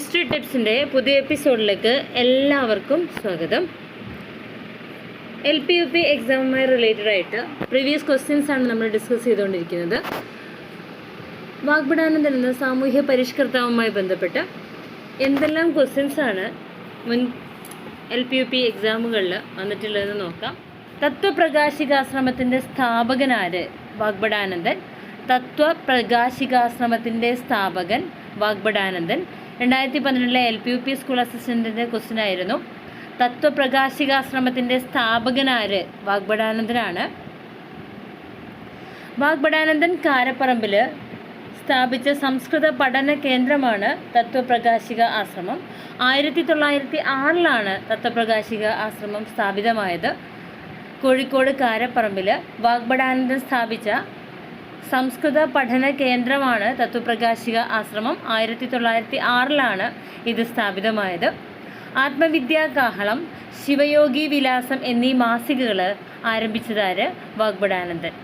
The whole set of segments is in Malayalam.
ഹിസ്റ്ററി ടിപ്സിൻ്റെ പുതിയ എപ്പിസോഡിലേക്ക് എല്ലാവർക്കും സ്വാഗതം. LP-UP എക്സാമുമായി റിലേറ്റഡ് ആയിട്ട് പ്രീവിയസ് ക്വസ്റ്റ്യൻസ് ആണ് നമ്മൾ ഡിസ്കസ് ചെയ്തുകൊണ്ടിരിക്കുന്നത്. വാഗ്ബടാനന്ദൻ എന്ന സാമൂഹ്യ പരിഷ്കർത്താവുമായി ബന്ധപ്പെട്ട് എന്തെല്ലാം ക്വസ്റ്റ്യൻസ് ആണ് മുൻ LP-UP എക്സാമുകളിൽ വന്നിട്ടുള്ളതെന്ന് നോക്കാം. തത്വപ്രകാശികാശ്രമത്തിൻ്റെ സ്ഥാപകനാര്? വാഗ്ബടാനന്ദൻ. തത്വപ്രകാശികാശ്രമത്തിൻ്റെ സ്ഥാപകൻ വാഗ്ബടാനന്ദൻ. 2012 LP-UP സ്കൂൾ അസിസ്റ്റൻറ്റിൻ്റെ ക്വസ്റ്റ്യൻ ആയിരുന്നു. തത്വപ്രകാശികാശ്രമത്തിൻ്റെ സ്ഥാപകനാര്? വാഗ്ബടാനന്ദനാണ്. വാഗ്ബടാനന്ദൻ കാരപ്പറമ്പിൽ സ്ഥാപിച്ച സംസ്കൃത പഠന കേന്ദ്രമാണ് തത്വപ്രകാശിക ആശ്രമം. 1906 തത്വപ്രകാശിക ആശ്രമം സ്ഥാപിതമായത്. കോഴിക്കോട് കാരപ്പറമ്പിൽ വാഗ്ബടാനന്ദൻ സ്ഥാപിച്ച സംസ്കൃത പഠന കേന്ദ്രമാണ് തത്വപ്രകാശിക ആശ്രമം. 1906 ഇത് സ്ഥാപിതമായത്. ആത്മവിദ്യാകാഹളം, ശിവയോഗി വിലാസം എന്നീ മാസികകൾ ആരംഭിച്ചതാര്? വാഗ്ബടാനന്ദൻ.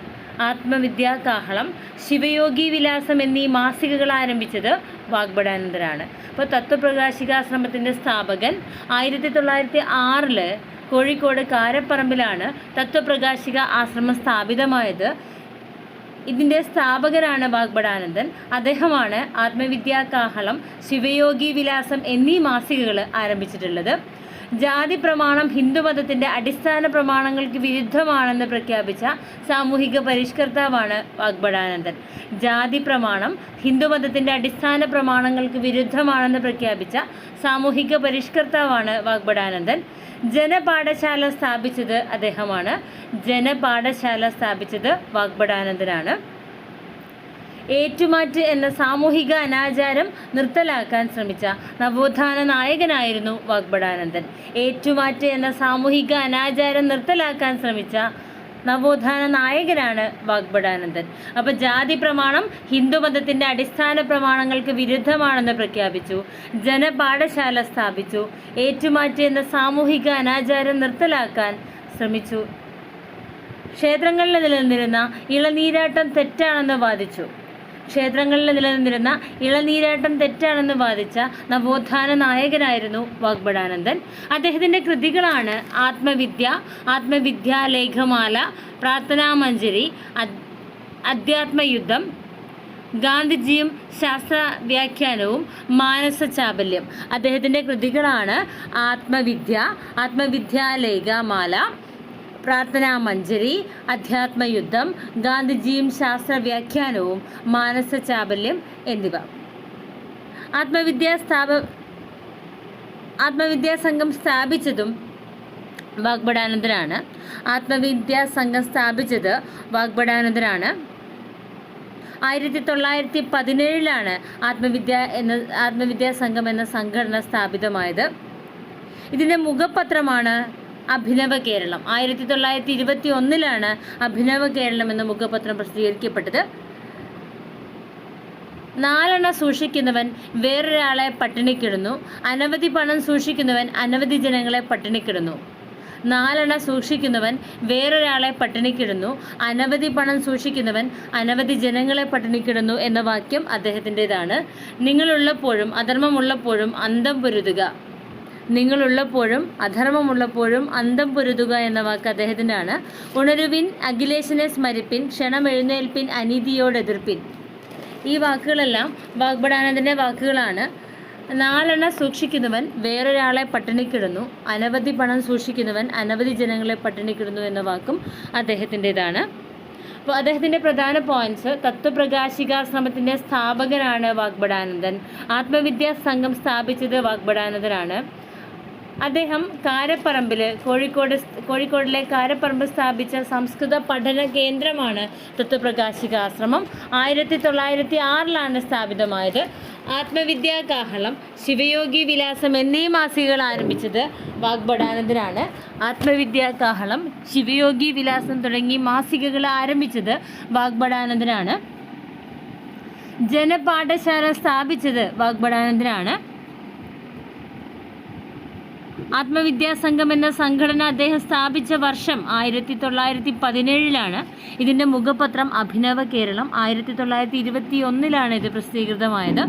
ആത്മവിദ്യാകാഹളം, ശിവയോഗി വിലാസം എന്നീ മാസികകൾ ആരംഭിച്ചത് വാഗ്ബടാനന്ദനാണ്. അപ്പോൾ തത്വപ്രകാശികാശ്രമത്തിൻ്റെ സ്ഥാപകൻ 1906 കോഴിക്കോട് കാരപ്പറമ്പിലാണ് തത്വപ്രകാശിക ആശ്രമം സ്ഥാപിതമായത്. ഇതിൻ്റെ സ്ഥാപകനാണ് വാഗ്ബടാനന്ദൻ. അദ്ദേഹമാണ് ആത്മവിദ്യാകാഹളം, ശിവയോഗി വിലാസം എന്നീ മാസികകൾ ആരംഭിച്ചിട്ടുള്ളത്. ജാതി പ്രമാണം ഹിന്ദുമതത്തിൻ്റെ അടിസ്ഥാന പ്രമാണങ്ങൾക്ക് വിരുദ്ധമാണെന്ന് പ്രഖ്യാപിച്ച സാമൂഹിക പരിഷ്കർത്താവാണ് വാഗ്ബടാനന്ദൻ. ജാതി പ്രമാണം ഹിന്ദുമതത്തിൻ്റെ അടിസ്ഥാന പ്രമാണങ്ങൾക്ക് വിരുദ്ധമാണെന്ന് പ്രഖ്യാപിച്ച സാമൂഹിക പരിഷ്കർത്താവാണ് വാഗ്ബടാനന്ദൻ. ജനപാഠശാല സ്ഥാപിച്ചത് അദ്ദേഹമാണ്. ജനപാഠശാല സ്ഥാപിച്ചത് വാഗ്ബടാനന്ദനാണ്. ഏറ്റുമാറ്റ് എന്ന സാമൂഹിക അനാചാരം നിർത്തലാക്കാൻ ശ്രമിച്ച നവോത്ഥാന നായകനായിരുന്നു വാഗ്ബടാനന്ദൻ. ഏറ്റുമാറ്റ് എന്ന സാമൂഹിക അനാചാരം നിർത്തലാക്കാൻ ശ്രമിച്ച നവോത്ഥാന നായകനാണ് വാഗ്ബടാനന്ദൻ. അപ്പോൾ ജാതി പ്രമാണം ഹിന്ദുമതത്തിൻ്റെ അടിസ്ഥാന പ്രമാണങ്ങൾക്ക് വിരുദ്ധമാണെന്ന് പ്രഖ്യാപിച്ചു. ജനപാഠശാല സ്ഥാപിച്ചു. ഏറ്റുമാറ്റ് എന്ന സാമൂഹിക അനാചാരം നിർത്തലാക്കാൻ ശ്രമിച്ചു. ക്ഷേത്രങ്ങളിൽ നിലനിന്നിരുന്ന ഇളനീരാട്ടം തെറ്റാണെന്ന് വാദിച്ചു. ക്ഷേത്രങ്ങളിൽ നിലനിന്നിരുന്ന ഇളനീരാട്ടം തെറ്റാണെന്ന് വാദിച്ച നവോത്ഥാന നായകനായിരുന്നു വാഗ്ബടാനന്ദൻ. അദ്ദേഹത്തിൻ്റെ കൃതികളാണ് ആത്മവിദ്യ, ആത്മവിദ്യാലേഖമാല, പ്രാർത്ഥനാമഞ്ജരി, അധ്യാത്മയുദ്ധം, ഗാന്ധിജിയും ശാസ്ത്രവ്യാഖ്യാനവും, മാനസചാബല്യം. അദ്ദേഹത്തിൻ്റെ കൃതികളാണ് ആത്മവിദ്യ, ആത്മവിദ്യാലേഖമാല, പ്രാർത്ഥനാമഞ്ജരി, അധ്യാത്മയുദ്ധം, ഗാന്ധിജിയും ശാസ്ത്രവ്യാഖ്യാനവും, മാനസചാബല്യം എന്നിവ. ആത്മവിദ്യാ സംഘം സ്ഥാപിച്ചതും വാഗ്ബടാനന്ദനാണ്. ആത്മവിദ്യാ സംഘം സ്ഥാപിച്ചത് വാഗ്ബടാനന്ദനാണ്. 1917 ആത്മവിദ്യാ സംഘം എന്ന സംഘടന സ്ഥാപിതമായത്. ഇതിൻ്റെ മുഖപത്രമാണ് അഭിനവ കേരളം. 1921 അഭിനവ കേരളം എന്ന മുഖപത്രം പ്രസിദ്ധീകരിക്കപ്പെട്ടത്. 4 സൂക്ഷിക്കുന്നവൻ വേറൊരാളെ പട്ടിണിക്കിടുന്നു. അനവധി പണം സൂക്ഷിക്കുന്നവൻ അനവധി ജനങ്ങളെ പട്ടിണിക്കിടുന്നു. 4 സൂക്ഷിക്കുന്നവൻ വേറൊരാളെ പട്ടിണിക്കിടുന്നു. അനവധി പണം സൂക്ഷിക്കുന്നവൻ അനവധി ജനങ്ങളെ പട്ടിണിക്കിടുന്നു എന്ന വാക്യം അദ്ദേഹത്തിൻ്റെതാണ്. നിങ്ങളുള്ളപ്പോഴും അധർമ്മമുള്ളപ്പോഴും അന്തം പൊരുതുക. നിങ്ങളുള്ളപ്പോഴും അധർമ്മമുള്ളപ്പോഴും അന്തം പൊരുതുക എന്ന വാക്ക് അദ്ദേഹത്തിൻ്റെയാണ്. ഉണരുവിൻ, അഖിലേശനെ സ്മരിപ്പിൻ, ക്ഷണം എഴുന്നേൽപ്പിൻ, അനീതിയോട് എതിർപ്പിൻ. ഈ വാക്കുകളെല്ലാം വാഗ്ബടാനന്ദൻ്റെ വാക്കുകളാണ്. 4 സൂക്ഷിക്കുന്നവൻ വേറൊരാളെ പട്ടിണിക്കിടുന്നു. അനവധി പണം സൂക്ഷിക്കുന്നവൻ അനവധി ജനങ്ങളെ പട്ടിണിക്കിടുന്നു എന്ന വാക്കും അദ്ദേഹത്തിൻ്റെതാണ്. അപ്പോൾ അദ്ദേഹത്തിൻ്റെ പ്രധാന പോയിന്റ്സ്: തത്വപ്രകാശികാശ്രമത്തിൻ്റെ സ്ഥാപകനാണ് വാഗ്ബടാനന്ദൻ. ആത്മവിദ്യാ സംഘം സ്ഥാപിച്ചത് വാഗ്ബടാനന്ദനാണ്. അദ്ദേഹം കോഴിക്കോടിലെ കാരപ്പറമ്പ് സ്ഥാപിച്ച സംസ്കൃത പഠന കേന്ദ്രമാണ് തത്വപ്രകാശികാശ്രമം. 1906 സ്ഥാപിതമായത്. ആത്മവിദ്യാകാഹളം, ശിവയോഗി വിലാസം എന്നീ മാസികകൾ ആരംഭിച്ചത് വാഗ്ബടാനന്ദനാണ്. ആത്മവിദ്യാകാഹളം, ശിവയോഗി വിലാസം തുടങ്ങി മാസികകൾ ആരംഭിച്ചത് വാഗ്ബടാനന്ദനാണ്. ജനപാഠശാല സ്ഥാപിച്ചത് വാഗ്ബടാനന്ദനാണ്. ആത്മവിദ്യാസംഘം എന്ന സംഘടന അദ്ദേഹം സ്ഥാപിച്ച വർഷം 1917 ഇതിൻ്റെ മുഖപത്രം അഭിനവ കേരളം. 1921 ഇത് പ്രസിദ്ധീകൃതമായത്.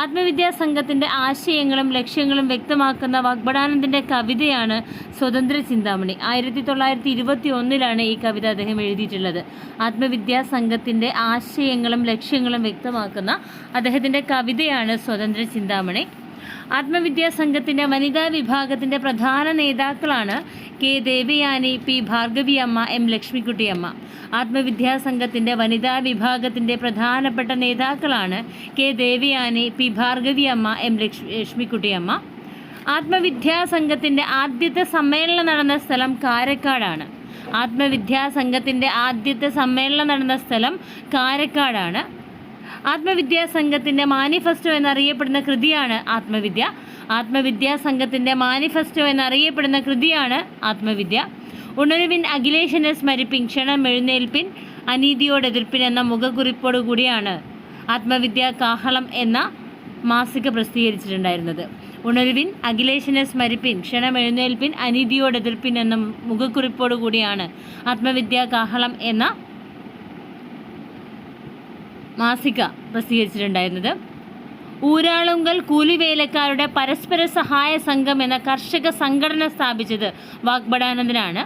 ആത്മവിദ്യാസംഘത്തിൻ്റെ ആശയങ്ങളും ലക്ഷ്യങ്ങളും വ്യക്തമാക്കുന്ന വാഗ്ഭടാനന്ദൻ്റെ കവിതയാണ് സ്വതന്ത്ര ചിന്താമണി. 1921 ഈ കവിത അദ്ദേഹം എഴുതിയിട്ടുള്ളത്. ആത്മവിദ്യാസംഘത്തിൻ്റെ ആശയങ്ങളും ലക്ഷ്യങ്ങളും വ്യക്തമാക്കുന്ന അദ്ദേഹത്തിൻ്റെ കവിതയാണ് സ്വതന്ത്ര ചിന്താമണി. ആത്മവിദ്യാസംഘത്തിൻ്റെ വനിതാ വിഭാഗത്തിൻ്റെ പ്രധാന നേതാക്കളാണ് K Devayani, P Bhargaviyamma, M Lakshmikuttyamma. ആത്മവിദ്യാസംഘത്തിൻ്റെ വനിതാ വിഭാഗത്തിൻ്റെ പ്രധാനപ്പെട്ട നേതാക്കളാണ് K Devayani, P Bhargaviyamma, M Lakshmikuttyamma. ആത്മവിദ്യാസംഘത്തിൻ്റെ ആദ്യത്തെ സമ്മേളനം നടന്ന സ്ഥലം കാരക്കാടാണ്. ആത്മവിദ്യാസംഘത്തിൻ്റെ ആദ്യത്തെ സമ്മേളനം നടന്ന സ്ഥലം കാരക്കാടാണ്. ആത്മവിദ്യാസംഘത്തിൻ്റെ മാനിഫെസ്റ്റോ എന്നറിയപ്പെടുന്ന കൃതിയാണ് ആത്മവിദ്യ. ആത്മവിദ്യാസംഘത്തിൻ്റെ മാനിഫെസ്റ്റോ എന്നറിയപ്പെടുന്ന കൃതിയാണ് ആത്മവിദ്യ. ഉണരുവിൻ അഖിലേഷനെ സ്മരിപ്പിൻ, ക്ഷണമെഴുന്നേൽപ്പിൻ, അനീതിയോടെതിർപ്പിൻ എന്ന മുഖക്കുറിപ്പോടു കൂടിയാണ് ആത്മവിദ്യാ കാഹളം എന്ന മാസിക പ്രസിദ്ധീകരിച്ചിട്ടുണ്ടായിരുന്നത്. ഉണരുവിൻ അഖിലേഷനെ സ്മരിപ്പിൻ, ക്ഷണമെഴുന്നേൽപ്പിൻ, അനീതിയോടെതിർപ്പിൻ എന്ന മുഖക്കുറിപ്പോടു കൂടിയാണ് ആത്മവിദ്യാ കാഹളം എന്ന മാസിക പ്രസിദ്ധീകരിച്ചിട്ടുണ്ടായിരുന്നത്. ഊരാളുങ്കൽ കൂലിവേലക്കാരുടെ പരസ്പര സഹായ സംഘം എന്ന കർഷക സംഘടന സ്ഥാപിച്ചത് വാഗ്ഭടാനന്ദനാണ്.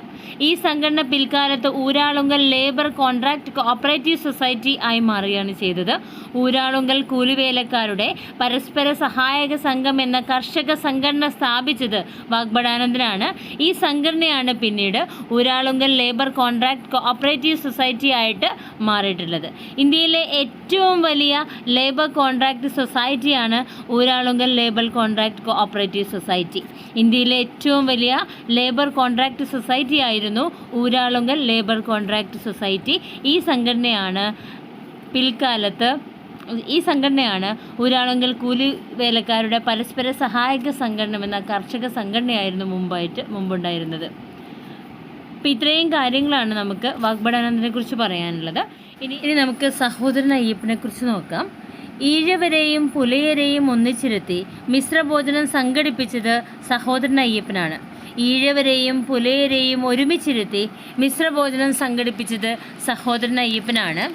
ഈ സംഘടന പിൽക്കാലത്ത് Uralungal labour contract cooperative society ആയി മാറുകയാണ് ചെയ്തത്. ഊരാളുങ്കൽ കൂലിവേലക്കാരുടെ പരസ്പര സഹായക സംഘം എന്ന കർഷക സംഘടന സ്ഥാപിച്ചത് വാഗ്ഭടാനന്ദനാണ്. ഈ സംഘടനയാണ് പിന്നീട് Uralungal labour contract cooperative society ആയിട്ട് മാറിയിട്ടുള്ളത്. ഇന്ത്യയിലെ ഏറ്റവും വലിയ ലേബർ കോൺട്രാക്ട് സൊസൈറ്റിയാണ് Uralungal labour contract cooperative society. ഇന്ത്യയിലെ ഏറ്റവും വലിയ ലേബർ കോൺട്രാക്ട് സൊസൈറ്റി ആയിരുന്നു ഊരാളുങ്കൽ ലേബർ കോൺട്രാക്ട് സൊസൈറ്റി. ഈ സംഘടനയാണ് ഊരാളുങ്കൽ കൂലി വേലക്കാരുടെ പരസ്പര സഹായക സംഘടന എന്ന കർഷക സംഘടനയായിരുന്നു മുമ്പുണ്ടായിരുന്നത്. അപ്പോൾ ഇത്രയും കാര്യങ്ങളാണ് നമുക്ക് വാഗ്ഭടാനന്ദനെ കുറിച്ച് പറയാനുള്ളത്. ഇനി നമുക്ക് സഹോദരൻ അയ്യപ്പനെ കുറിച്ച് നോക്കാം. ഈഴവരെയും പുലയരെയും ഒന്നിച്ചിരുത്തി മിശ്രഭോജനം സംഘടിപ്പിച്ചത് സഹോദരൻ അയ്യപ്പനാണ്. ഈഴവരെയും പുലയരെയും ഒരുമിച്ചിരുത്തി മിശ്രഭോജനം സംഘടിപ്പിച്ചത് സഹോദരൻ അയ്യപ്പനാണ്.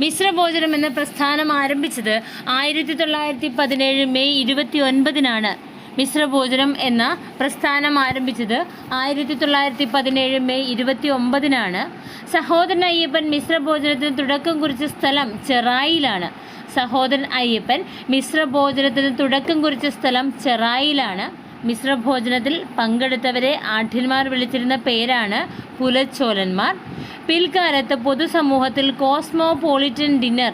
മിശ്രഭോജനം എന്ന പ്രസ്ഥാനം ആരംഭിച്ചത് 1917 മെയ് 29 മിശ്രഭോജനം എന്ന പ്രസ്ഥാനം ആരംഭിച്ചത് 1917 മെയ് 29 സഹോദരൻ അയ്യപ്പൻ മിശ്രഭോജനത്തിന് തുടക്കം കുറിച്ച സ്ഥലം ചെറായിലാണ്. സഹോദരൻ അയ്യപ്പൻ മിശ്രഭോജനത്തിന് തുടക്കം കുറിച്ച സ്ഥലം ചെറായിലാണ്. മിശ്രഭോജനത്തിൽ പങ്കെടുത്തവരെ ആഢ്യന്മാർ വിളിച്ചിരുന്ന പേരാണ് പുലച്ചോലന്മാർ. പിൽക്കാലത്ത് പൊതുസമൂഹത്തിൽ കോസ്മോപോളിറ്റൻ ഡിന്നർ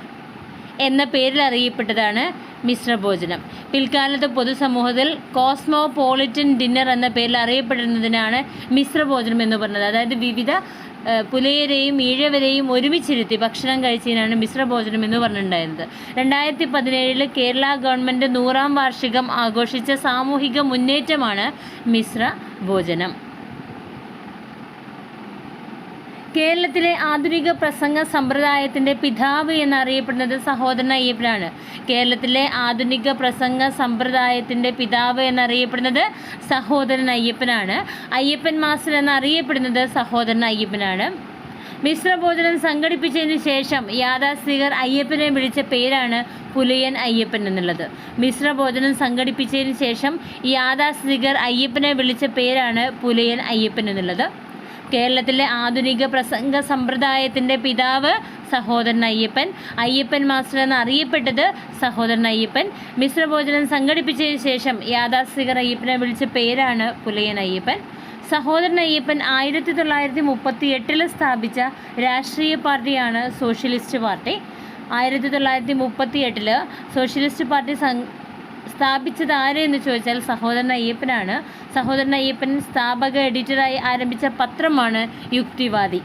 എന്ന പേരിൽ അറിയപ്പെട്ടതാണ് മിശ്രഭോജനം. പിൽക്കാലത്ത് പൊതുസമൂഹത്തിൽ കോസ്മോപോളിറ്റൻ ഡിന്നർ എന്ന പേരിൽ അറിയപ്പെടുന്നതിനാണ് മിശ്രഭോജനം എന്ന് പറഞ്ഞത്. അതായത് വിവിധ പുലയരെയും ഈഴവരെയും ഒരുമിച്ചിരുത്തി ഭക്ഷണം കഴിച്ചതിനാണ് മിശ്രഭോജനം എന്ന് പറഞ്ഞിട്ടുണ്ടായിരുന്നത്. 2017 കേരള ഗവൺമെൻറ് 100ാം വാർഷികം ആഘോഷിച്ച സാമൂഹിക മുന്നേറ്റമാണ് മിശ്രഭോജനം. കേരളത്തിലെ ആധുനിക പ്രസംഗ സമ്പ്രദായത്തിൻ്റെ പിതാവ് എന്നറിയപ്പെടുന്നത് സഹോദരൻ അയ്യപ്പനാണ്. കേരളത്തിലെ ആധുനിക പ്രസംഗ സമ്പ്രദായത്തിൻ്റെ പിതാവ് എന്നറിയപ്പെടുന്നത് സഹോദരൻ അയ്യപ്പനാണ്. അയ്യപ്പൻ മാസ്റ്റർ എന്നറിയപ്പെടുന്നത് സഹോദരൻ അയ്യപ്പനാണ്. മിശ്രഭോജനം സംഘടിപ്പിച്ചതിന് ശേഷം യാഥാസ്ഥികർ അയ്യപ്പനെ വിളിച്ച പേരാണ് പുലയൻ അയ്യപ്പൻ എന്നുള്ളത്. മിശ്രഭോജനം സംഘടിപ്പിച്ചതിന് ശേഷം യാഥാസ്ഥികർ അയ്യപ്പനെ വിളിച്ച പേരാണ് പുലയൻ അയ്യപ്പൻ എന്നുള്ളത്. കേരളത്തിലെ ആധുനിക പ്രസംഗ സമ്പ്രദായത്തിൻ്റെ പിതാവ് സഹോദരൻ അയ്യപ്പൻ. അയ്യപ്പൻ മാസ്റ്റർ എന്നറിയപ്പെട്ടത് സഹോദരൻ അയ്യപ്പൻ. മിശ്രഭോജനം സംഘടിപ്പിച്ചതിന് ശേഷം യാഥാസ്ഥികർ അയ്യപ്പനെ വിളിച്ച പേരാണ് പുലയൻ അയ്യപ്പൻ. സഹോദരൻ അയ്യപ്പൻ 1938 സ്ഥാപിച്ച രാഷ്ട്രീയ പാർട്ടിയാണ് സോഷ്യലിസ്റ്റ് പാർട്ടി. 1938 സോഷ്യലിസ്റ്റ് പാർട്ടി സ്ഥാപിച്ചത് ആര് എന്ന് ചോദിച്ചാൽ സഹോദരൻ അയ്യപ്പനാണ്. സഹോദരൻ അയ്യപ്പൻ സ്ഥാപക എഡിറ്ററായി ആരംഭിച്ച പത്രമാണ് യുക്തിവാദി.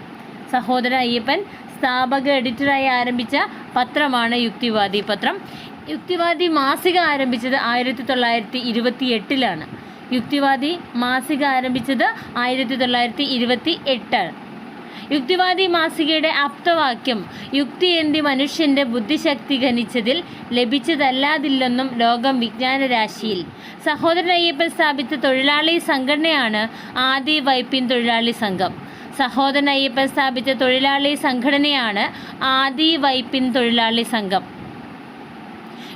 സഹോദരൻ അയ്യപ്പൻ സ്ഥാപക എഡിറ്ററായി ആരംഭിച്ച പത്രമാണ് യുക്തിവാദി പത്രം. യുക്തിവാദി മാസിക ആരംഭിച്ചത് 1928 യുക്തിവാദി മാസിക ആരംഭിച്ചത് 1928. യുക്തിവാദി മാസികയുടെ ആപ്തവാക്യം യുക്തി എന്തി മനുഷ്യൻ്റെ ബുദ്ധിശക്തി ഘനിച്ചതിൽ ലഭിച്ചതല്ലാതില്ലെന്നും ലോകം വിജ്ഞാനരാശിയിൽ. സഹോദരൻ അയ്യപ്പൻ സ്ഥാപിച്ച തൊഴിലാളി സംഘടനയാണ് ആദി വൈപ്പിൻ തൊഴിലാളി സംഘം. സഹോദരൻ അയ്യപ്പൻ സ്ഥാപിച്ച തൊഴിലാളി സംഘടനയാണ് ആദി വൈപ്പിൻ തൊഴിലാളി സംഘം.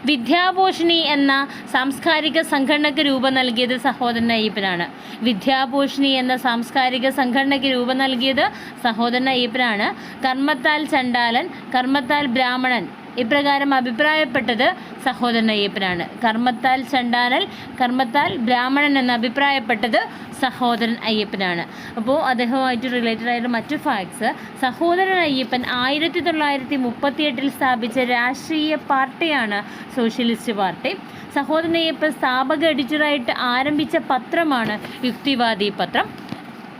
വിദ്യാഭൂഷണി എന്ന സാംസ്കാരിക സംഘടനയ്ക്ക് രൂപം നൽകിയത് സഹോദരൻ അയ്യപ്പനാണ്. വിദ്യാഭൂഷണി എന്ന സാംസ്കാരിക സംഘടനയ്ക്ക് രൂപം നൽകിയത് സഹോദരൻ അയ്യപ്പനാണ്. കർമ്മത്താൽ ചണ്ടാലൻ, കർമ്മത്താൽ ബ്രാഹ്മണൻ ഇപ്രകാരം അഭിപ്രായപ്പെട്ടത് സഹോദരൻ അയ്യപ്പനാണ്. കർമ്മത്താൽ ചണ്ടാലൻ, കർമ്മത്താൽ ബ്രാഹ്മണൻ എന്ന് അഭിപ്രായപ്പെട്ടത് സഹോദരൻ അയ്യപ്പനാണ്. അപ്പോൾ അദ്ദേഹവുമായിട്ട് റിലേറ്റഡ് ആയിട്ട് മറ്റു ഫാക്ട്സ്, സഹോദരൻ അയ്യപ്പൻ 1938 സ്ഥാപിച്ച രാഷ്ട്രീയ പാർട്ടിയാണ് സോഷ്യലിസ്റ്റ് പാർട്ടി. സഹോദരൻ അയ്യപ്പൻ സ്ഥാപക എഡിറ്ററായിട്ട് ആരംഭിച്ച പത്രമാണ് യുക്തിവാദി പത്രം.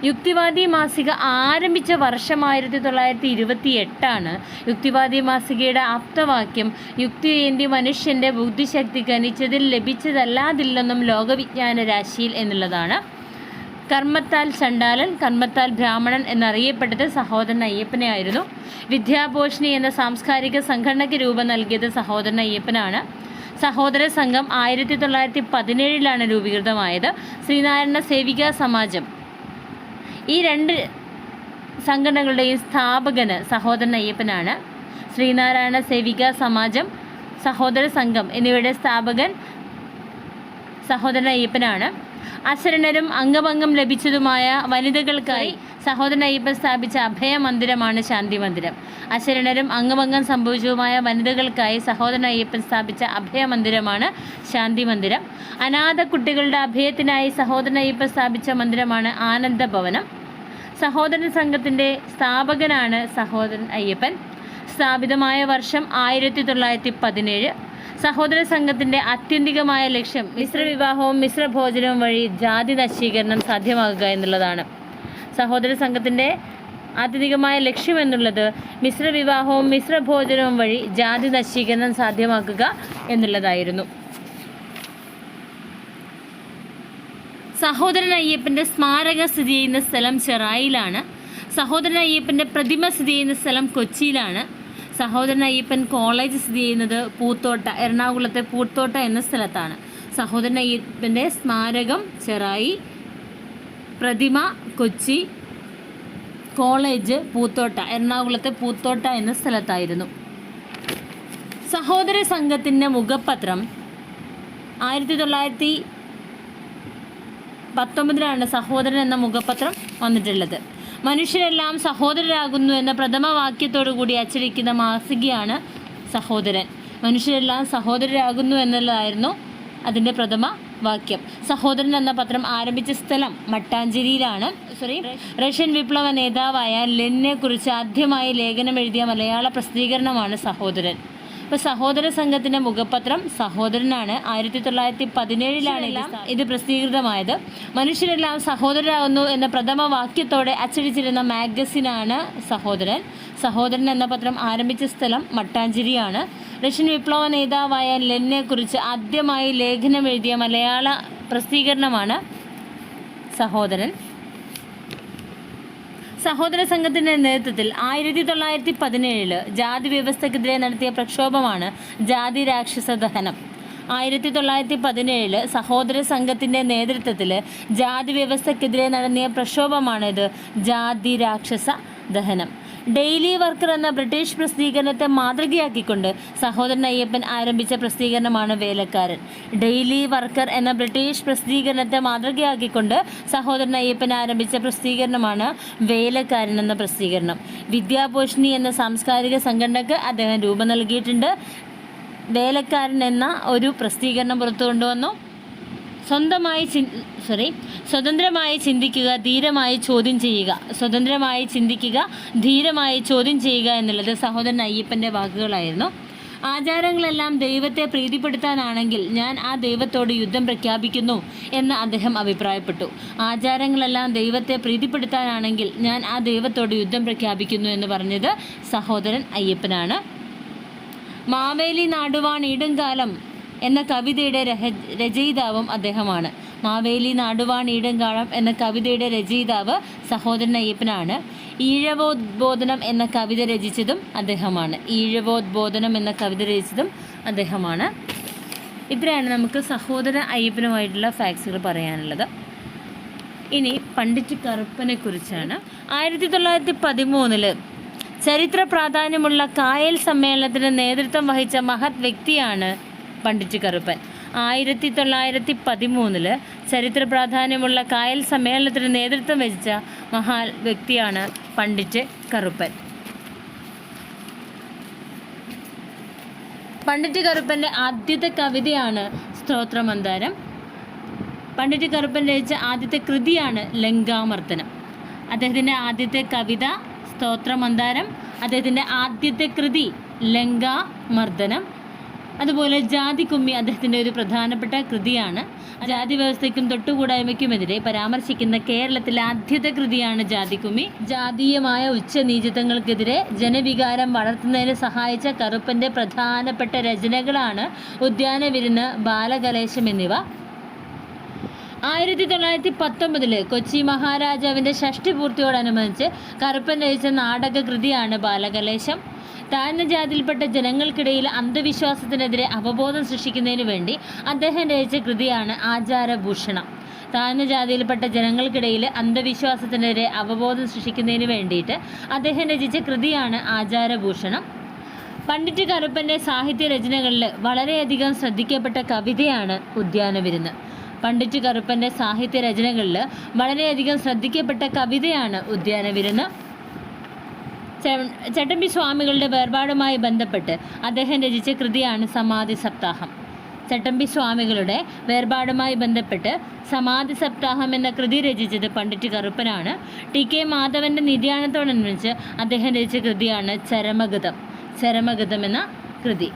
യുക്തിവാദി മാസിക ആരംഭിച്ച വർഷം 1928. യുക്തിവാദി മാസികയുടെ ആപ്തവാക്യം യുക്തി ഏന്തി മനുഷ്യൻ്റെ ബുദ്ധിശക്തി ഘനിച്ചതിൽ ലഭിച്ചതല്ലാതില്ലെന്നും ലോകവിജ്ഞാന രാശിയിൽ എന്നുള്ളതാണ്. കർമ്മത്താൽ ചണ്ടാലൻ, കർമ്മത്താൽ ബ്രാഹ്മണൻ എന്നറിയപ്പെട്ടത് സഹോദരൻ അയ്യപ്പനെ ആയിരുന്നു. വിദ്യാഭൂഷണി എന്ന സാംസ്കാരിക സംഘടനയ്ക്ക് രൂപം നൽകിയത് സഹോദരൻ അയ്യപ്പനാണ്. സഹോദര സംഘം 1917 രൂപീകൃതമായത്. ശ്രീനാരായണ സേവികാ സമാജം, ഈ രണ്ട് സംഘടനകളുടെയും സ്ഥാപകന് സഹോദരൻ അയ്യപ്പനാണ്. ശ്രീനാരായണ സേവികാ സമാജം, സഹോദര സംഘം എന്നിവയുടെ സ്ഥാപകൻ സഹോദരൻ അയ്യപ്പനാണ്. അശരണരും അംഗഭംഗം ലഭിച്ചതുമായ വനിതകൾക്കായി സഹോദരൻ അയ്യപ്പൻ സ്ഥാപിച്ച അഭയ മന്ദിരമാണ് ശാന്തി മന്ദിരം. അശരണരും അംഗഭംഗം സംഭവിച്ചതുമായ വനിതകൾക്കായി സഹോദരൻ അയ്യപ്പൻ സ്ഥാപിച്ച അഭയ മന്ദിരമാണ് ശാന്തി മന്ദിരം. അനാഥ കുട്ടികളുടെ അഭയത്തിനായി സഹോദരൻ അയ്യപ്പൻ സ്ഥാപിച്ച മന്ദിരമാണ് ആനന്ദ ഭവനം. സഹോദരൻ സംഘത്തിൻ്റെ സ്ഥാപകനാണ് സഹോദരൻ അയ്യപ്പൻ. സ്ഥാപിതമായ വർഷം 1917. സഹോദര സംഘത്തിൻ്റെ ആത്യന്തികമായ ലക്ഷ്യം മിശ്രവിവാഹവും മിശ്രഭോജനവും വഴി ജാതി നശീകരണം സാധ്യമാക്കുക എന്നുള്ളതാണ്. സഹോദര സംഘത്തിൻ്റെ ആത്യന്തികമായ ലക്ഷ്യം എന്നുള്ളത് മിശ്രവിവാഹവും മിശ്രഭോജനവും വഴി ജാതി നശീകരണം സാധ്യമാക്കുക എന്നുള്ളതായിരുന്നു. സഹോദരൻ അയ്യപ്പൻ്റെ സ്മാരകം സ്ഥിതി ചെയ്യുന്ന സ്ഥലം ചെറായിലാണ്. സഹോദരൻ അയ്യപ്പൻ്റെ പ്രതിമ സ്ഥിതി ചെയ്യുന്ന സ്ഥലം കൊച്ചിയിലാണ്. സഹോദരൻ അയ്യപ്പൻ കോളേജ് സ്ഥിതി ചെയ്യുന്നത് പൂത്തോട്ട, എറണാകുളത്തെ പൂത്തോട്ട എന്ന സ്ഥലത്താണ്. സഹോദരൻ അയ്യപ്പൻ്റെ സ്മാരകം ചെറായി, പ്രതിമ കൊച്ചി, കോളേജ് പൂത്തോട്ട, എറണാകുളത്തെ പൂത്തോട്ട എന്ന സ്ഥലത്തായിരുന്നു. സഹോദര സംഘത്തിൻ്റെ മുഖപത്രം 1919 സഹോദരൻ എന്ന മുഖപത്രം വന്നിട്ടുള്ളത്. മനുഷ്യരെല്ലാം സഹോദരരാകുന്നു എന്ന പ്രഥമ വാക്യത്തോടുകൂടി അച്ചടിക്കുന്ന മാസികയാണ് സഹോദരൻ. മനുഷ്യരെല്ലാം സഹോദരരാകുന്നു എന്നുള്ളതായിരുന്നു അതിൻ്റെ പ്രഥമ വാക്യം. സഹോദരൻ എന്ന പത്രം ആരംഭിച്ച സ്ഥലം മട്ടാഞ്ചേരിയിലാണ്. റഷ്യൻ വിപ്ലവ നേതാവായ ലെനിനെ കുറിച്ച് ആദ്യമായി ലേഖനം എഴുതിയ മലയാള പ്രസിദ്ധീകരണമാണ് സഹോദരൻ. ഇപ്പോൾ സഹോദര സംഘത്തിൻ്റെ മുഖപത്രം സഹോദരനാണ്. 1917 ഇത് പ്രസിദ്ധീകൃതമായത്. മനുഷ്യരെല്ലാം സഹോദരരാകുന്നു എന്ന പ്രഥമ വാക്യത്തോടെ അച്ചടിച്ചിരുന്ന മാഗസിനാണ് സഹോദരൻ. സഹോദരൻ എന്ന പത്രം ആരംഭിച്ച സ്ഥലം മട്ടാഞ്ചേരിയാണ്. റഷ്യൻ വിപ്ലവ നേതാവായ ലെനിനെ കുറിച്ച് ആദ്യമായി ലേഖനം എഴുതിയ മലയാള പ്രസിദ്ധീകരണമാണ് സഹോദരൻ. സഹോദര സംഘത്തിൻ്റെ നേതൃത്വത്തിൽ 1917 ജാതി വ്യവസ്ഥക്കെതിരെ നടത്തിയ പ്രക്ഷോഭമാണ് ജാതി രാക്ഷസ ദഹനം. 1917 സഹോദര സംഘത്തിൻ്റെ നേതൃത്വത്തിൽ ജാതി വ്യവസ്ഥക്കെതിരെ നടത്തിയ പ്രക്ഷോഭമാണിത് ജാതി രാക്ഷസ ദഹനം. ഡെയിലി വർക്കർ എന്ന ബ്രിട്ടീഷ് പ്രസിദ്ധീകരണത്തെ മാതൃകയാക്കിക്കൊണ്ട് സഹോദരൻ അയ്യപ്പൻ ആരംഭിച്ച പ്രസിദ്ധീകരണമാണ് വേലക്കാരൻ. ഡെയിലി വർക്കർ എന്ന ബ്രിട്ടീഷ് പ്രസിദ്ധീകരണത്തെ മാതൃകയാക്കിക്കൊണ്ട് സഹോദരൻ അയ്യപ്പൻ ആരംഭിച്ച പ്രസിദ്ധീകരണമാണ് വേലക്കാരൻ എന്ന പ്രസിദ്ധീകരണം. വിദ്യാഭൂഷണി എന്ന സാംസ്കാരിക സംഘടനയ്ക്ക് അദ്ദേഹം രൂപം നൽകിയിട്ടുണ്ട്. വേലക്കാരൻ എന്ന ഒരു പ്രസിദ്ധീകരണം പുറത്തു കൊണ്ടുവന്നു. സ്വതന്ത്രമായി ചിന്തിക്കുക, ധീരമായി ചോദ്യം ചെയ്യുക. സ്വതന്ത്രമായി ചിന്തിക്കുക, ധീരമായി ചോദ്യം ചെയ്യുക എന്നുള്ളത് സഹോദരൻ അയ്യപ്പൻ്റെ വാക്കുകളായിരുന്നു. ആചാരങ്ങളെല്ലാം ദൈവത്തെ പ്രീതിപ്പെടുത്താനാണെങ്കിൽ ഞാൻ ആ ദൈവത്തോട് യുദ്ധം പ്രഖ്യാപിക്കുന്നു എന്ന് അദ്ദേഹം അഭിപ്രായപ്പെട്ടു. ആചാരങ്ങളെല്ലാം ദൈവത്തെ പ്രീതിപ്പെടുത്താനാണെങ്കിൽ ഞാൻ ആ ദൈവത്തോട് യുദ്ധം പ്രഖ്യാപിക്കുന്നു എന്ന് പറഞ്ഞത് സഹോദരൻ അയ്യപ്പനാണ്. മാവേലി നാടുവാൺ ഈടുംകാലം എന്ന കവിതയുടെ രചയിതാവും അദ്ദേഹമാണ്. മാവേലി നാടുവാൺ ഈടുംകാലം എന്ന കവിതയുടെ രചയിതാവ് സഹോദരൻ അയ്യപ്പനാണ്. ഈഴവോദ്ബോധനം എന്ന കവിത രചിച്ചതും അദ്ദേഹമാണ്. ഈഴവോദ്ബോധനം എന്ന കവിത രചിച്ചതും അദ്ദേഹമാണ്. ഇത്രയാണ് നമുക്ക് സഹോദര അയ്യപ്പനുമായിട്ടുള്ള ഫാക്ട്സുകൾ പറയാനുള്ളത്. ഇനി പണ്ഡിറ്റ് കറുപ്പനെ കുറിച്ചാണ്. 1913 ചരിത്ര പ്രാധാന്യമുള്ള കായൽ സമ്മേളനത്തിന് നേതൃത്വം വഹിച്ച മഹത് വ്യക്തിയാണ് പണ്ഡിറ്റ് കറുപ്പൻ. 1913 ചരിത്ര പ്രാധാന്യമുള്ള കായൽ സമ്മേളനത്തിന് നേതൃത്വം വഹിച്ച മഹാ വ്യക്തിയാണ് പണ്ഡിറ്റ് കറുപ്പൻ. പണ്ഡിറ്റ് കറുപ്പൻ്റെ ആദ്യത്തെ കവിതയാണ് സ്തോത്രമന്ദാരം. പണ്ഡിറ്റ് കറുപ്പൻ രചിച്ച ആദ്യത്തെ കൃതിയാണ് ലങ്കാമർദ്ദനം. അദ്ദേഹത്തിൻ്റെ ആദ്യത്തെ കവിത സ്തോത്രമന്ദാരം, അദ്ദേഹത്തിൻ്റെ ആദ്യത്തെ കൃതി ലങ്കാമർദ്ദനം. അതുപോലെ ജാതികുമ്മി അദ്ദേഹത്തിൻ്റെ ഒരു പ്രധാനപ്പെട്ട കൃതിയാണ്. ജാതി വ്യവസ്ഥയ്ക്കും തൊട്ടുകൂടായ്മയ്ക്കുമെതിരെ പരാമർശിക്കുന്ന കേരളത്തിലെ ആദ്യത്തെ കൃതിയാണ് ജാതികുമ്മി. ജാതീയമായ ഉച്ചനീചത്വങ്ങൾക്കെതിരെ ജനവികാരം വളർത്തുന്നതിന് സഹായിച്ച കറുപ്പൻ്റെ പ്രധാനപ്പെട്ട രചനകളാണ് ഉദ്യാനവിരുന്ന്, ബാലകലേശം എന്നിവ. 1919 കൊച്ചി മഹാരാജാവിൻ്റെ ഷഷ്ടിപൂർത്തിയോടനുബന്ധിച്ച് കറുപ്പൻ രചിച്ച നാടകകൃതിയാണ് ബാലകലേശം. താഴ്ന്ന ജാതിയിൽപ്പെട്ട ജനങ്ങൾക്കിടയിൽ അന്ധവിശ്വാസത്തിനെതിരെ അവബോധം സൃഷ്ടിക്കുന്നതിന് വേണ്ടി അദ്ദേഹം രചിച്ച കൃതിയാണ് ആചാരഭൂഷണം. താഴ്ന്ന ജാതിയിൽപ്പെട്ട ജനങ്ങൾക്കിടയിൽ അന്ധവിശ്വാസത്തിനെതിരെ അവബോധം സൃഷ്ടിക്കുന്നതിന് വേണ്ടിയിട്ട് അദ്ദേഹം രചിച്ച കൃതിയാണ് ആചാരഭൂഷണം. പണ്ഡിറ്റ് കറുപ്പൻ്റെ സാഹിത്യ രചനകളിൽ വളരെയധികം ശ്രദ്ധിക്കപ്പെട്ട കവിതയാണ് ഉദ്യാനവിരുന്ന്. പണ്ഡിറ്റ് കറുപ്പൻ്റെ സാഹിത്യ രചനകളിൽ വളരെയധികം ശ്രദ്ധിക്കപ്പെട്ട കവിതയാണ് ഉദ്യാനവിരുന്ന്. ചട്ടമ്പി സ്വാമികളുടെ വേർപാടുമായി ബന്ധപ്പെട്ട് അദ്ദേഹം രചിച്ച കൃതിയാണ് സമാധി സപ്താഹം. ചട്ടമ്പി സ്വാമികളുടെ വേർപാടുമായി ബന്ധപ്പെട്ട് സമാധി സപ്താഹം എന്ന കൃതി രചിച്ചത് പണ്ഡിറ്റ് കറുപ്പനാണ്. TK മാധവൻ്റെ നിര്യാണത്തോടനുബന്ധിച്ച് അദ്ദേഹം രചിച്ച കൃതിയാണ് ചരമഗതം എന്ന കൃതി.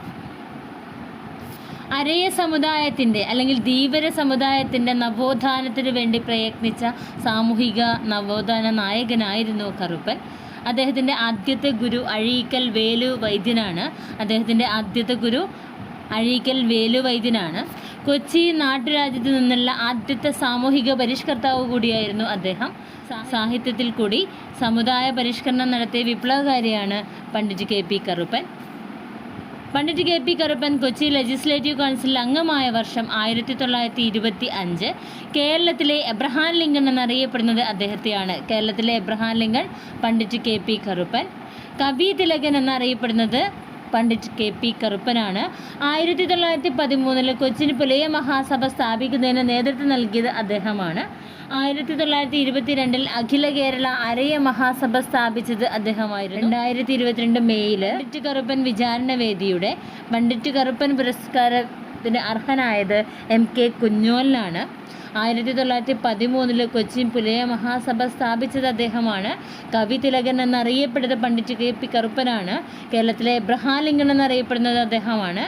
അരയ സമുദായത്തിൻ്റെ അല്ലെങ്കിൽ ധീവര സമുദായത്തിൻ്റെ നവോത്ഥാനത്തിന് വേണ്ടി പ്രയത്നിച്ച സാമൂഹിക നവോത്ഥാന നായകനായിരുന്നു കറുപ്പൻ. അദ്ദേഹത്തിൻ്റെ ആദ്യത്തെ ഗുരു അഴീക്കൽ വേലു വൈദ്യനാണ്. കൊച്ചി നാട്ടുരാജ്യത്തു നിന്നുള്ള ആദ്യത്തെ സാമൂഹിക പരിഷ്കർത്താവ് കൂടിയായിരുന്നു അദ്ദേഹം. സാഹിത്യത്തിൽ കൂടി സമുദായ പരിഷ്കരണം നടത്തിയ വിപ്ലവകാരിയാണ് Pandit KP Karuppan. Pandit KP Karuppan Kochi legislative കൗൺസിലിൽ അംഗമായ വർഷം 1925. കേരളത്തിലെ എബ്രഹാം ലിങ്കൺ എന്നറിയപ്പെടുന്നത് അദ്ദേഹത്തെയാണ്. കേരളത്തിലെ Abraham Lincoln Pandit KP Karuppan. കവി തിലകൻ എന്നറിയപ്പെടുന്നത് പണ്ഡിറ്റ് KP കറുപ്പനാണ്. 1913 കൊച്ചിന് പുലയ മഹാസഭ സ്ഥാപിക്കുന്നതിന് നേതൃത്വം നൽകിയത് അദ്ദേഹമാണ്. 1922 അഖില കേരള അരയ മഹാസഭ സ്ഥാപിച്ചത് അദ്ദേഹമായിരുന്നു. 2022 മെയ്യിൽ പണ്ഡിറ്റ് കറുപ്പൻ വിചാരണവേദിയുടെ പണ്ഡിറ്റ് കറുപ്പൻ പുരസ്കാരത്തിന് അർഹനായത് MK കുഞ്ഞോലിനാണ്. 1913 കൊച്ചി പുലയ മഹാസഭ സ്ഥാപിച്ചത് അദ്ദേഹമാണ്. കവി തിലകൻ എന്നറിയപ്പെടുന്നത് പണ്ഡിറ്റ് KP കറുപ്പനാണ്. കേരളത്തിലെ എബ്രഹാം ലിങ്കൺ എന്നറിയപ്പെടുന്നത് അദ്ദേഹമാണ്.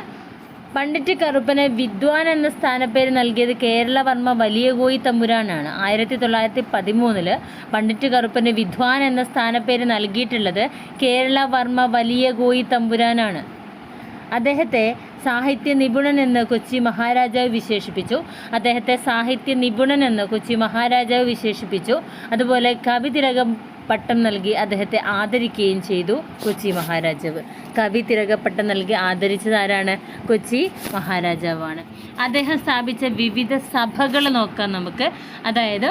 പണ്ഡിറ്റ് കറുപ്പന് വിദ്വാൻ എന്ന സ്ഥാനപ്പേര് നൽകിയത് കേരളവർമ്മ വലിയ കോയി തമ്പുരാനാണ്. 1913 പണ്ഡിറ്റ് കറുപ്പന് വിദ്വാൻ എന്ന സ്ഥാനപ്പേര് നൽകിയിട്ടുള്ളത് കേരളവർമ്മ വലിയ കോയി തമ്പുരാനാണ്. അദ്ദേഹത്തെ സാഹിത്യ നിപുണനെന്ന് കൊച്ചി മഹാരാജാവ് വിശേഷിപ്പിച്ചു. അതുപോലെ കവി തിലകം പട്ടം നൽകി അദ്ദേഹത്തെ ആദരിക്കുകയും ചെയ്തു കൊച്ചി മഹാരാജാവ്. കവി തിലകപ്പട്ടം നൽകി ആദരിച്ചത് ആരാണ്? കൊച്ചി മഹാരാജാവാണ്. അദ്ദേഹം സ്ഥാപിച്ച വിവിധ സഭകൾ നോക്കാം നമുക്ക്. അതായത്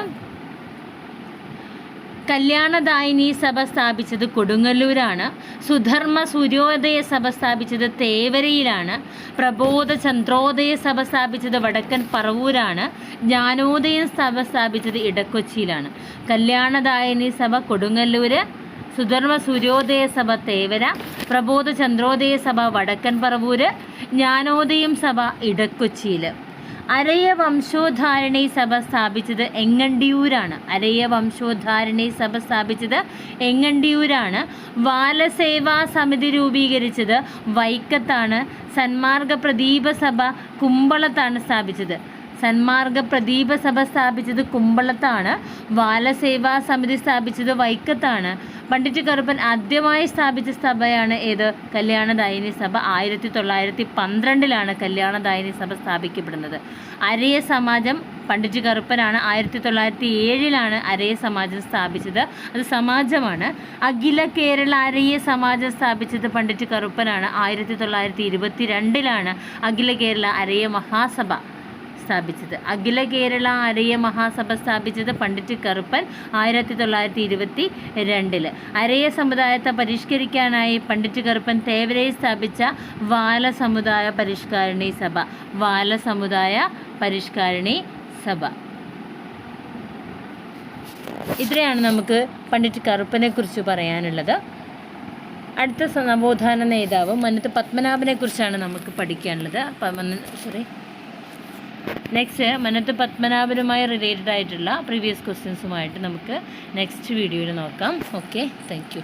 കല്യാണദായിനി സഭ സ്ഥാപിച്ചത് കൊടുങ്ങല്ലൂരാണ്. സുധർമ്മ സൂര്യോദയ സഭ സ്ഥാപിച്ചത് തേവരയിലാണ്. പ്രബോധ ചന്ദ്രോദയ സഭ സ്ഥാപിച്ചത് വടക്കൻ പറവൂരാണ്. ജ്ഞാനോദയ സഭ സ്ഥാപിച്ചത് ഇടക്കൊച്ചിയിലാണ്. കല്യാണദായിനി സഭ കൊടുങ്ങല്ലൂര്, സുധർമ്മ സൂര്യോദയ സഭ തേവര, പ്രബോധ ചന്ദ്രോദയ സഭ വടക്കൻ പറവൂര്, ജ്ഞാനോദയം സഭ ഇടക്കൊച്ചിയിൽ. അരയ വംശോദ്ധാരണി സഭ സ്ഥാപിച്ചത് എങ്ങണ്ടിയൂരാണ്. ബാലസേവാ സമിതി രൂപീകരിച്ചത് വൈക്കത്താണ്. സന്മാർഗ പ്രദീപ സഭ കുമ്പളത്താണ് സ്ഥാപിച്ചത്. സന്മാർഗ പ്രദീപ സഭ സ്ഥാപിച്ചത് കുമ്പളത്താണ്. ബാലസേവാ സമിതി സ്ഥാപിച്ചത് വൈക്കത്താണ്. പണ്ഡിറ്റ് കറുപ്പൻ ആദ്യമായി സ്ഥാപിച്ച സഭയാണ് ഏത്? കല്യാണദായിനി സഭ. 1912 കല്യാണദായിനി സഭ സ്ഥാപിക്കപ്പെടുന്നത്. അരയ സമാജം പണ്ഡിറ്റ് കറുപ്പനാണ്. 1907 അരയ സമാജം സ്ഥാപിച്ചത്. അത് സമാജമാണ്. അഖില കേരള അരയ സമാജം സ്ഥാപിച്ചത് പണ്ഡിറ്റ് കറുപ്പനാണ്. 1922 അഖില കേരള അരയ മഹാസഭ സ്ഥാപിച്ചത്. അഖില കേരള അരയ മഹാസഭ സ്ഥാപിച്ചത് പണ്ഡിറ്റ് കറുപ്പൻ 1922. അരയ സമുദായത്തെ പരിഷ്കരിക്കാനായി പണ്ഡിറ്റ് കറുപ്പൻ തേവരയിൽ സ്ഥാപിച്ച വാല സമുദായ പരിഷ്കാരിണി സഭ. വാല സമുദായ പരിഷ്കാരിണി സഭ. ഇത്രയാണ് നമുക്ക് പണ്ഡിറ്റ് കറുപ്പനെ കുറിച്ച് പറയാനുള്ളത്. അടുത്ത നവോത്ഥാന നേതാവ് മന്നത്ത് പത്മനാഭനെ കുറിച്ചാണ് നമുക്ക് പഠിക്കാനുള്ളത്. നെക്സ്റ്റ് മന്നത്ത് പത്മനാഭനുമായി റിലേറ്റഡ് ആയിട്ടുള്ള പ്രീവിയസ് ക്വസ്റ്റ്യൻസുമായിട്ട് നമുക്ക് നെക്സ്റ്റ് വീഡിയോയിൽ നോക്കാം. Okay, thank you.